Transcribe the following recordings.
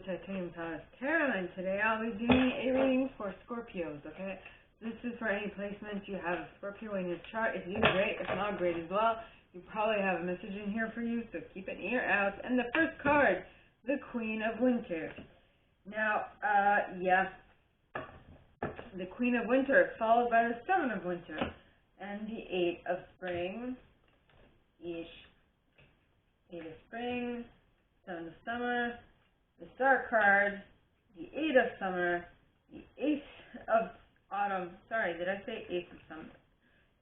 Untitled Chapter, and today I'll be doing a reading for Scorpios, okay? This is for any placements you have a Scorpio in your chart. If you do, great. If not, great as well. You probably have a message in here for you, so keep an ear out. And the first card, the Queen of Winter. Now, the Queen of Winter, followed by the Seven of Winter, and the Eight of Spring. Eight of Spring, Seven of Summer, the Star card, the Eight of Summer, the Ace of Autumn. Sorry, did I say Ace of Summer?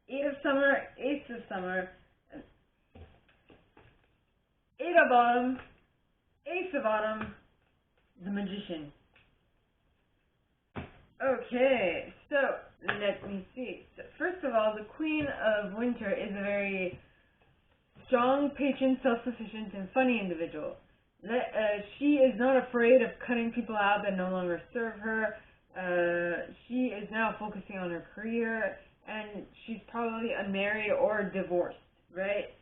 Eight of Summer, Ace of Summer, Eight of Autumn, Ace of Autumn, the Magician. Okay, so let me see. So first of all, the Queen of Winter is a very strong, patient, self-sufficient, and funny individual. She is not afraid of cutting people out that no longer serve her. She is now focusing on her career, and she's probably unmarried or divorced, right?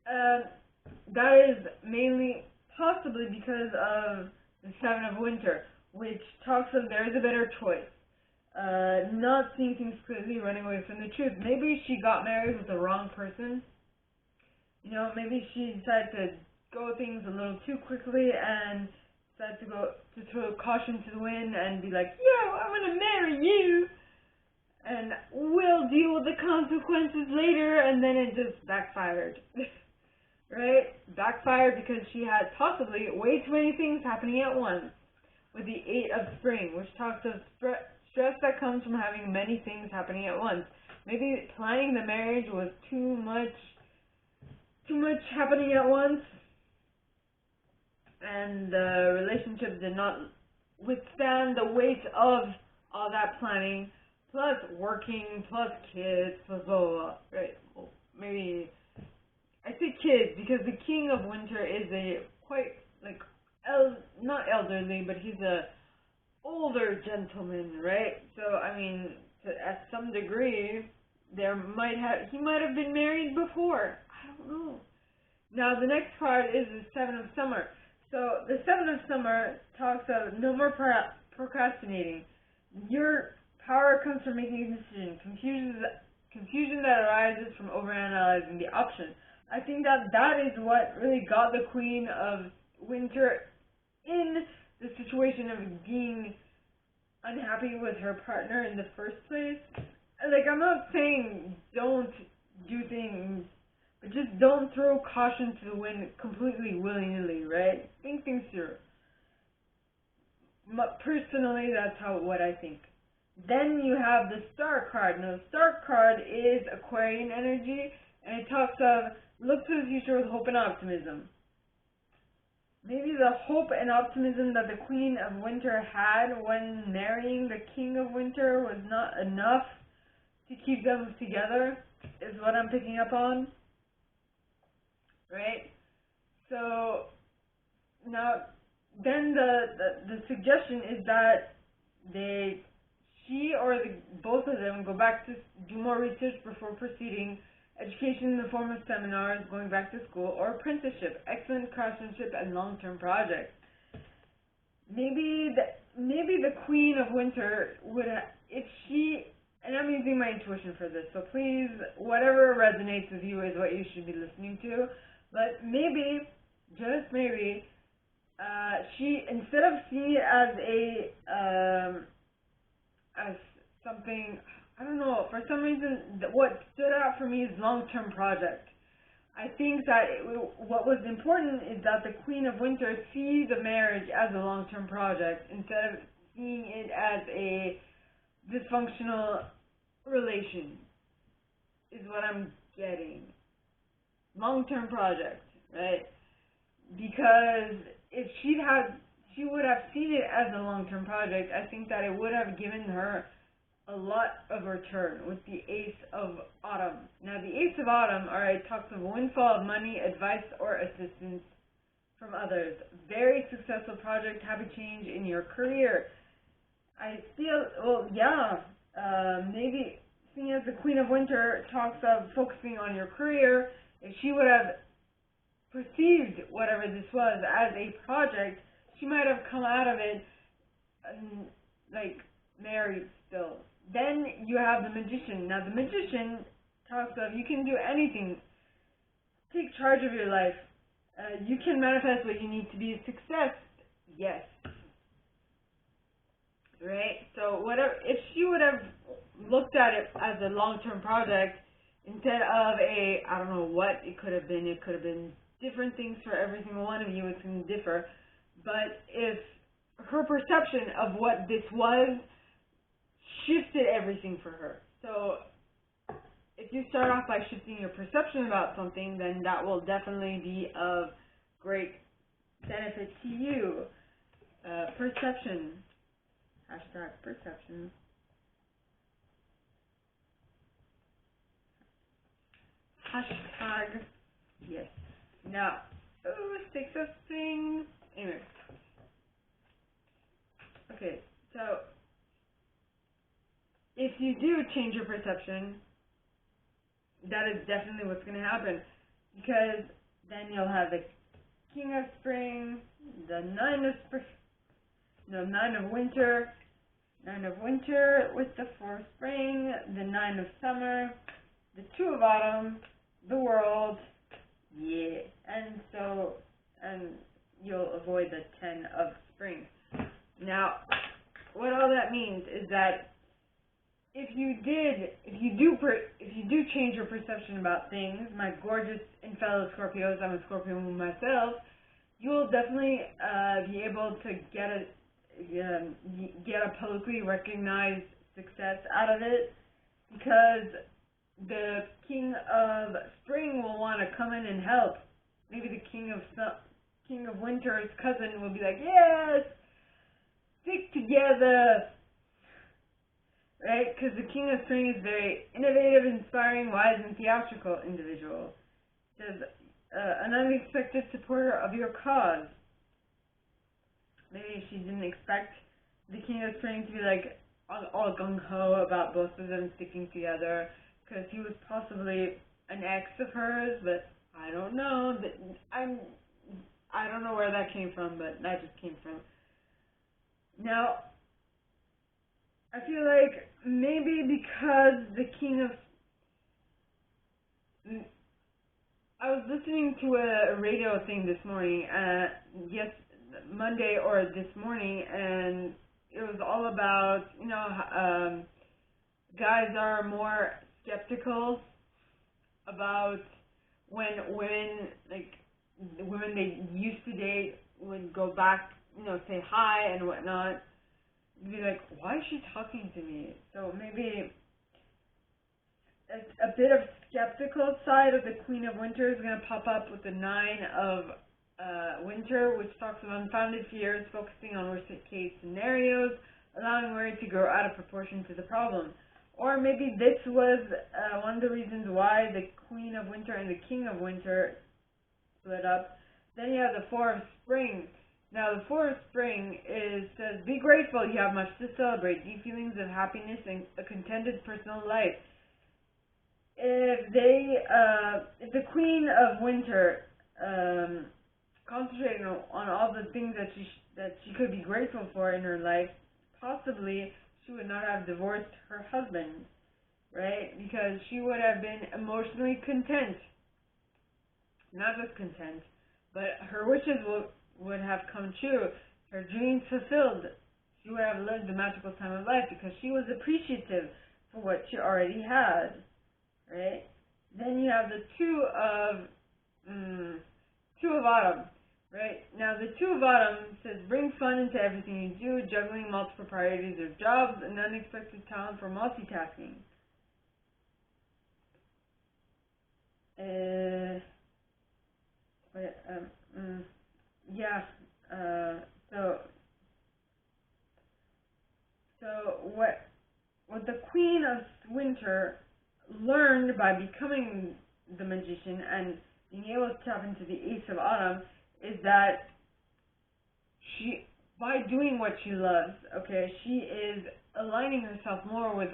That is mainly, possibly because of the Seven of Winter, which talks of there is a better choice. Not seeing things clearly, running away from the truth. Maybe she got married with the wrong person. You know, maybe she decided to go things a little too quickly and decided to throw caution to the wind and be like, yo, I'm going to marry you, and we'll deal with the consequences later, and then it just backfired. Right? Backfired because she had possibly way too many things happening at once, with the Eight of Spring, which talks of stress that comes from having many things happening at once. Maybe planning the marriage was too much happening at once, and the relationship did not withstand the weight of all that planning, plus working, plus kids, plus blah, blah, blah, right? Well, maybe I say kids because the King of Winter is a quite, like, not elderly, but he's a older gentleman, right? So, I mean, at some degree, he might have been married before. I don't know. Now, the next card is the Seven of Summer. So, the Seven of Summer talks of no more procrastinating. Your power comes from making a decision. Confusion that arises from overanalyzing the option. I think that is what really got the Queen of Winter in the situation of being unhappy with her partner in the first place. Like, I'm not saying don't do things, but just don't throw caution to the wind completely willy-nilly, right? Think things through. Personally, that's what I think. Then you have the Star card. Now, the Star card is Aquarian energy, and it talks of look to the future with hope and optimism. Maybe the hope and optimism that the Queen of Winter had when marrying the King of Winter was not enough to keep them together, is what I'm picking up on. Right? So, now, then the suggestion is that she or both of them go back to do more research before proceeding. Education in the form of seminars, going back to school, or apprenticeship, excellent craftsmanship, and long-term projects. Maybe the Queen of Winter would, if she, and I'm using my intuition for this, so please, whatever resonates with you is what you should be listening to. But maybe, just maybe, she, instead of seeing it as something, I don't know, for some reason, what stood out for me is long-term project. I think that what was important is that the Queen of Winter sees the marriage as a long-term project instead of seeing it as a dysfunctional relation, is what I'm getting. Long-term project, right? Because if she would have seen it as a long-term project, I think that it would have given her a lot of return with the Ace of Autumn. Now, the Ace of Autumn, alright, talks of windfall of money, advice, or assistance from others. Very successful project, happy change in your career. I feel, well, yeah, maybe seeing as the Queen of Winter talks of focusing on your career, if she would have perceived whatever this was as a project, she might have come out of it like married still. Then you have the magician. Now the magician talks of you can do anything. Take charge of your life. You can manifest what you need to be a success. Yes. Right? So whatever, if she would have looked at it as a long-term project instead of a, I don't know what it could have been different things for every single one of you, it's going to differ. But if her perception of what this was shifted everything for her. So if you start off by shifting your perception about something, then that will definitely be of great benefit to you. Perception. Hashtag perception. Hashtag yes. Now, Six of Things. Anyway. Okay, so if you do change your perception, that is definitely what's going to happen, because then you'll have the King of Spring, the Nine of Winter, with the Four of Spring, the Nine of Summer, the Two of Autumn, the World, yeah, and you'll avoid the 10 of Spring. Now, what all that means is that if you do change your perception about things, my gorgeous and fellow Scorpios, I'm a Scorpio myself, you will definitely be able to get a publicly recognized success out of it, because the King of Spring will want to come in and help. Maybe the King of Winter's cousin will be like, yes, stick together. Right? Because the King of Spring is very innovative, inspiring, wise, and theatrical individual. Says an unexpected supporter of your cause. Maybe she didn't expect the King of Spring to be like all gung-ho about both of them sticking together, because he was possibly an ex of hers, but I don't know. I don't know where that came from, but that just came from. Now, I feel like maybe because the King of... I was listening to a radio thing this morning, Monday or this morning, and it was all about, guys are more skeptical about when women they used to date would go back, say hi and whatnot. Be like, why is she talking to me? So maybe a bit of skeptical side of the Queen of Winter is going to pop up with the Nine of Winter, which talks of unfounded fears, focusing on worst-case scenarios, allowing worry to grow out of proportion to the problem. Or maybe this was one of the reasons why the Queen of Winter and the King of Winter split up. Then you have the Four of Spring. Now, the Four of Spring says, be grateful, you have much to celebrate, deep feelings of happiness and a contented personal life. If the Queen of Winter concentrated on all the things that she could be grateful for in her life, possibly she would not have divorced her husband, right? Because she would have been emotionally content. Not just content, but her wishes would have come true, her dreams fulfilled. She would have lived the magical time of life because she was appreciative for what she already had, right? Then you have the Two of Autumn, right? Now the Two of Autumn says, bring fun into everything you do, juggling multiple priorities or jobs, and unexpected talent for multitasking. So what the Queen of Winter learned by becoming the magician and being able to tap into the Ace of Autumn is that by doing what she loves, she is aligning herself more with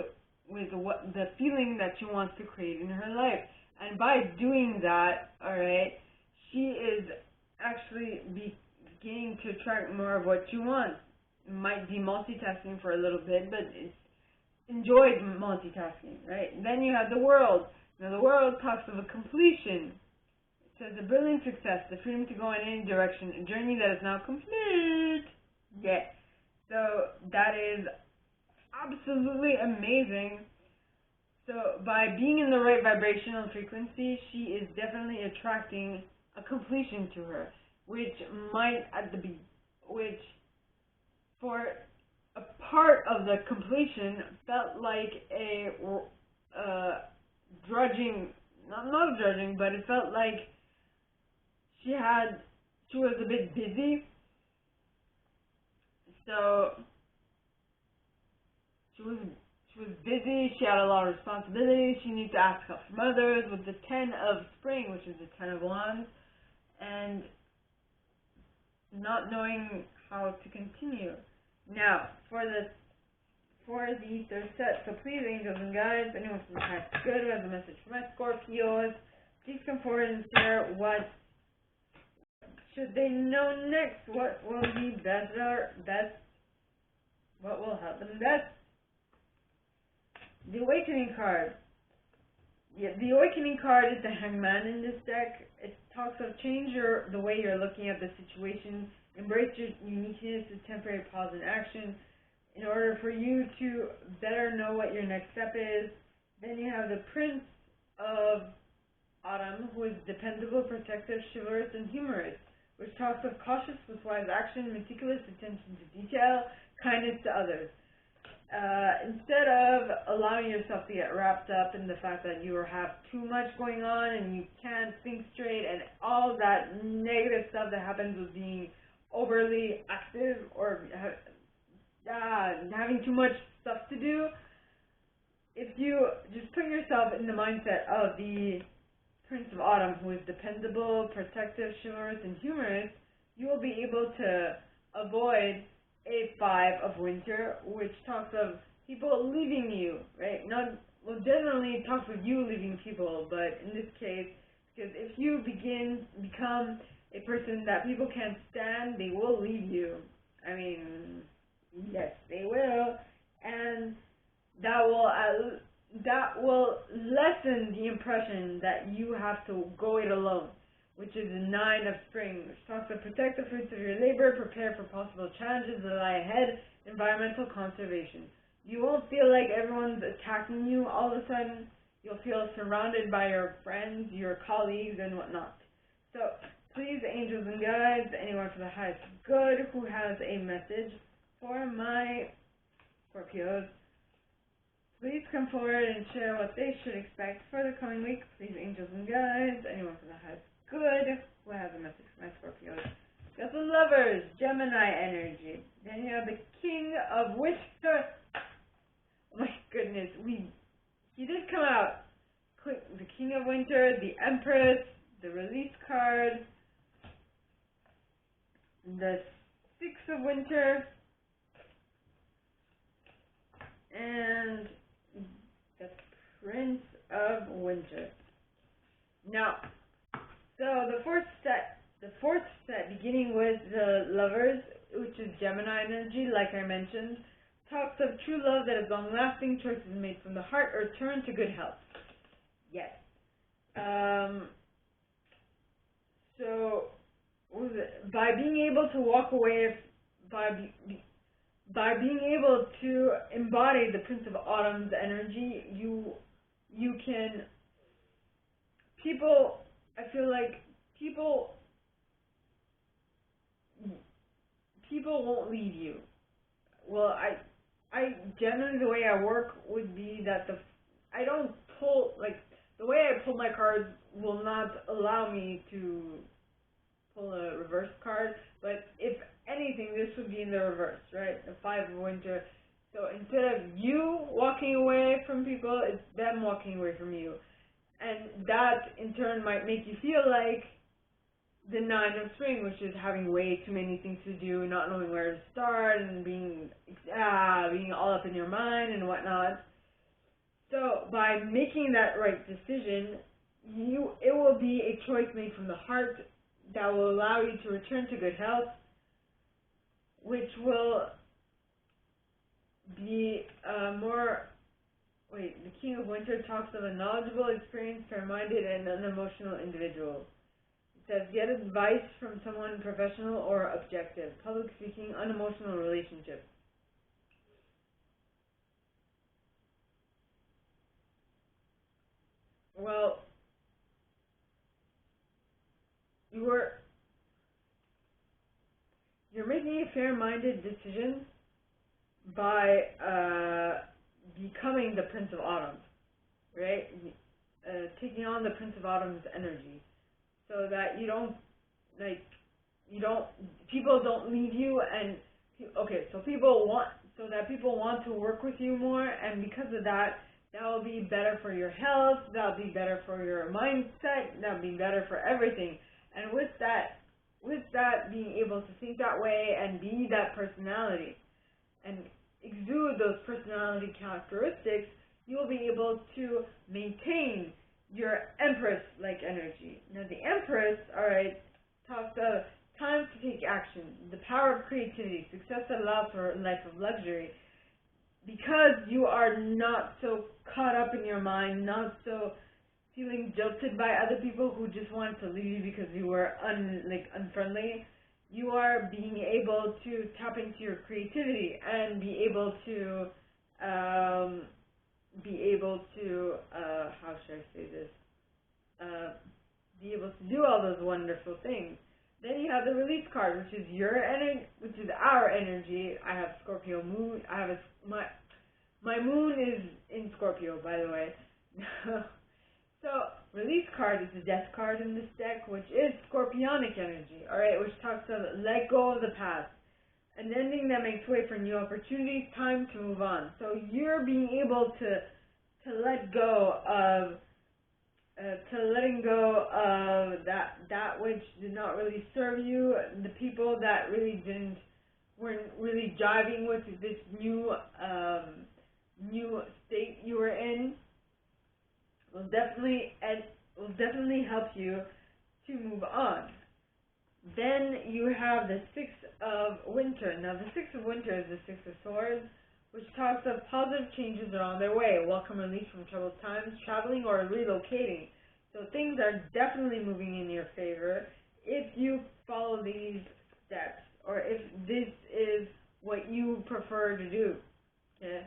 what the feeling that she wants to create in her life. And by doing that, she is actually beginning to attract more of what you want. It might be multitasking for a little bit, but it's enjoyed multitasking, right? And then you have the world. Now the world talks of a completion. It says a brilliant success, the freedom to go in any direction, a journey that is now complete. Yeah. So that is absolutely amazing. So by being in the right vibrational frequency, she is definitely attracting a completion to her, which for a part of the completion felt like a drudging, not drudging, but it felt like she was a bit busy. So she was busy, she had a lot of responsibilities, she needed to ask help from others with the 10 of Spring, which is the 10 of Wands, and not knowing how to continue. Now, for the third set, so please, angels and guides, anyone from the past good who has a message for my Scorpios, please come forward and share what should they know next, what will be best, what will help them best. The Awakening card. Yeah, the Awakening card is the Hangman in this deck. It talks of change the way you're looking at the situation, embrace your uniqueness with temporary pause in action in order for you to better know what your next step is. Then you have the Prince of Autumn, who is dependable, protective, chivalrous, and humorous, which talks of cautious with wise action, meticulous attention to detail, kindness to others. Instead of allowing yourself to get wrapped up in the fact that you have too much going on and you can't think straight and all that negative stuff that happens with being overly active or having too much stuff to do, if you just put yourself in the mindset of the Prince of Autumn, who is dependable, protective, chivalrous, and humorous, you will be able to avoid a 5 of Winter, which talks of people leaving you, right? Generally it talks of you leaving people, but in this case, because if you become a person that people can't stand, they will leave you. I mean, yes, they will, and that will lessen the impression that you have to go it alone, which is the 9 of Spring, which talks about protect the fruits of your labor, prepare for possible challenges that lie ahead, environmental conservation. You won't feel like everyone's attacking you all of a sudden. You'll feel surrounded by your friends, your colleagues, and whatnot. So, please, angels and guides, anyone for the highest good who has a message for my Scorpios, please come forward and share what they should expect for the coming week. Please, angels and guides, anyone for the highest good who has a message for my Scorpios. You got the Lovers, Gemini energy. Then you have the King of Winter. Oh my goodness, he did come out. The King of Winter, the Empress, the Release card, the 6 of Winter, and the Prince of Winter. Now, so the fourth set, beginning with the Lovers, which is Gemini energy, like I mentioned, talks of true love that is long-lasting, choices made from the heart, or turn to good health. Yes. So, by being able to walk away, by being able to embody the Prince of Autumn's energy, you can, I feel like people won't leave you. Well, I generally, the way I work would be that I don't pull, like, the way I pull my cards will not allow me to pull a reverse card, but if anything, this would be in the reverse, right? The 5 of Winter. So instead of you walking away from people, it's them walking away from you. And that, in turn, might make you feel like the 9 of Spring, which is having way too many things to do, not knowing where to start, and being all up in your mind and whatnot. So by making that right decision, it will be a choice made from the heart that will allow you to return to good health, which will be more. Wait, the King of Winter talks of a knowledgeable, experienced, fair-minded, and unemotional individual. It says, get advice from someone professional or objective. Public speaking, unemotional relationship. Well, you're making a fair-minded decision by becoming the Prince of Autumn, right? Taking on the Prince of Autumn's energy, so that people don't leave you, and so people want to work with you more, and because of that, that will be better for your health, that will be better for your mindset, that will be better for everything. And with that being able to think that way and be that personality and exude those personality characteristics, you will be able to maintain your Empress-like energy. Now, the Empress, talks of time to take action, the power of creativity, success that allows for a life of luxury. Because you are not so caught up in your mind, not so feeling jilted by other people who just wanted to leave you because you were unfriendly, you are being able to tap into your creativity and be able to how should I say this? Be able to do all those wonderful things. Then you have the release card, which is your energy, which is our energy. I have Scorpio moon. My moon is in Scorpio, by the way. So, release card is the death card in this deck, which is Scorpionic energy, alright, which talks of let go of the past. An ending that makes way for new opportunities, time to move on. So you're being able to let go of that which did not really serve you, the people that weren't really jiving with this new state you were in. Will definitely help you to move on. Then you have the Six of Winter. Now, the Six of Winter is the Six of Swords, which talks of positive changes are on their way, welcome relief from troubled times, traveling or relocating. So things are definitely moving in your favor if you follow these steps, or if this is what you prefer to do. Okay?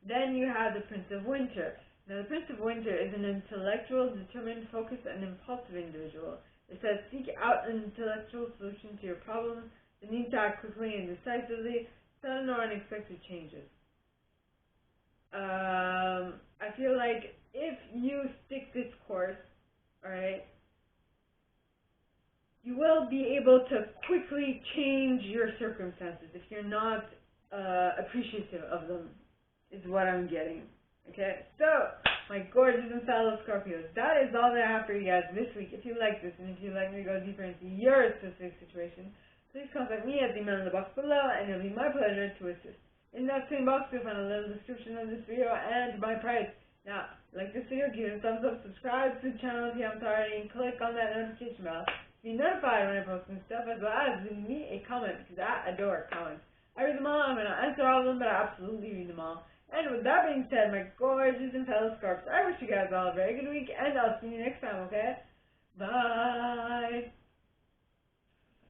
Then you have the Prince of Winter. Now, the Prince of Winter is an intellectual, determined, focused, and impulsive individual. It says, seek out an intellectual solution to your problems, the need to act quickly and decisively, sudden or unexpected changes. I feel like if you stick this course, alright, you will be able to quickly change your circumstances if you're not appreciative of them, is what I'm getting. Okay, so, my gorgeous and fellow Scorpios, that is all that I have for you guys this week. If you like this, and if you'd like me to go deeper into your specific situation, please contact me at the email in the box below, and it'll be my pleasure to assist. In that same box, you'll find a little description of this video and my price. Now, like this video, give it a thumbs up, subscribe to the channel if you haven't already, and click on that notification bell to be notified when I post new stuff, as well as leave me a comment, because I adore comments. I read them all, I'm going to answer all of them, but I absolutely read them all. And with that being said, my gorgeous and fellow Scorps, I wish you guys all a very good week, and I'll see you next time, okay? Bye!